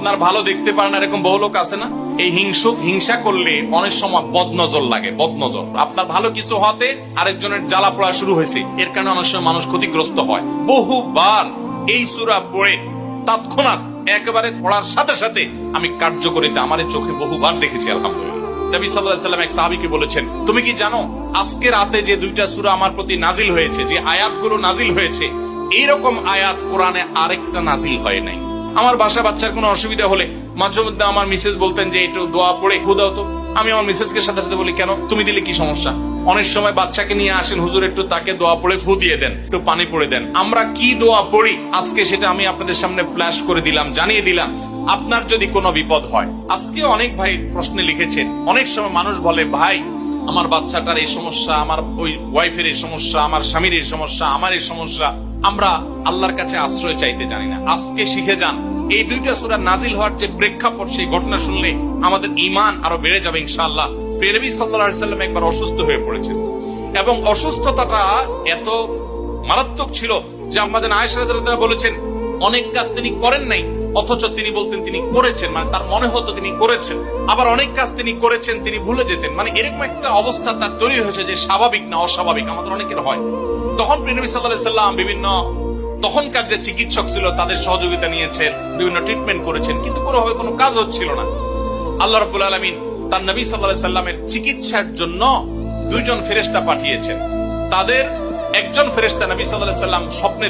আপনার ভালো দেখতে পারেন, এরকম বহু লোক আছে না? এই হিংসা করলে অনেক সময় বদনজর লাগে, বদনজর। আপনার ভালো কিছু হতে আরেকজনের জ্বালা পড়া শুরু হয়েছে, এর কারণে অনেক সময় মানুষ ক্ষতিগ্রস্ত হয়। বহুবার এই সূরা পড়ে তৎক্ষণাৎ একেবারে পড়ার সাথে সাথে আমি কার্যকরিতা আমার চোখে বহুবার দেখেছি, আলহামদুলিল্লাহ। নবী সাল্লাল্লাহু আলাইহি ওয়াসাল্লাম এক সাহাবীকে বলেছেন, তুমি কি জানো আজকে রাতে যে দুইটা সূরা আমার প্রতি নাজিল হয়েছে, যে আয়াতগুলো নাজিল হয়েছে, এইরকম আয়াত কোরআনে আরেকটা নাজিল হয় নাই। আমার বাচ্চার কোনো অসুবিধা হলে মাঝে মধ্যে আমার মিসেস বলতেন যে একটু দোয়া পড়ে ফু দাও তো। আমি আমার মিসেসকে সাথে সাথে বলি, কেন, তুমি দিলে কি সমস্যা? অনেক সময় বাচ্চাকে নিয়ে আসেন, হুজুর একটু তাকে দোয়া পড়ে ফু দিয়ে দেন, একটু পানি পড়ে দেন। আমরা কি দোয়া পড়ি আজকে সেটা আমি আপনাদের সামনে ফ্ল্যাশ করে দিলাম, জানিয়ে দিলাম। আপনার যদি কোনো বিপদ হয়, আজকে অনেক ভাই প্রশ্নে লিখেছেন, অনেক সময় মানুষ বলে, ভাই আমার বাচ্চাটার এই সমস্যা, আমার ওই ওয়াইফের এই সমস্যা, আমার স্বামীর এই সমস্যা, আমার এই সমস্যা। আমরা আল্লাহর কাছে আশ্রয় চাইতে জানি না। আজকে শিখে যান, এই দুইটা সূরা নাজিল হওয়ার যে প্রেক্ষাপট, সেই ঘটনা শুনলে আমাদের ঈমান আরো বেড়ে যাবে ইনশাআল্লাহ। নবী সাল্লাল্লাহু আলাইহি ওয়াসাল্লাম একবার অসুস্থ হয়ে পড়েছেন, এবং অসুস্থতাটা এত মারাত্মক ছিল যে আম্মা জান আয়েশা রাদিয়াল্লাহু তাআলা বলেছেন, অনেক কাজ তিনি করেন নাই, অথচ তিনি বলতেন তিনি করেছেন, মানে তার মনে হতো তিনি করেছেন। আবার অনেক কাজ তিনি করেছেন, তিনি ভুলে যেতেন। মানে এরকম একটা অবস্থা তার তৈরি হয়েছে যে স্বাভাবিক না অস্বাভাবিক, আমাদের অনেকের হয়। তখন নবী সাল্লাল্লাহু আলাইহি ওয়াসাল্লাম বিভিন্ন তখনকার যে চিকিৎসক ছিল তাদের সহযোগিতা নিয়েছেন, বিভিন্ন ট্রিটমেন্ট করেছেন, কিন্তু কোনোভাবে কোনো কাজ হচ্ছিল না। আল্লাহ রাব্বুল আলামিন তার নবী সাল্লাল্লাহু আলাইহি ওয়াসাল্লামের চিকিৎসার জন্য দুইজন ফেরেশতা পাঠিয়েছেন। তাদের একজন ফেরেশতা নবী সাল্লাল্লাহু আলাইহি ওয়াসাল্লাম স্বপ্নে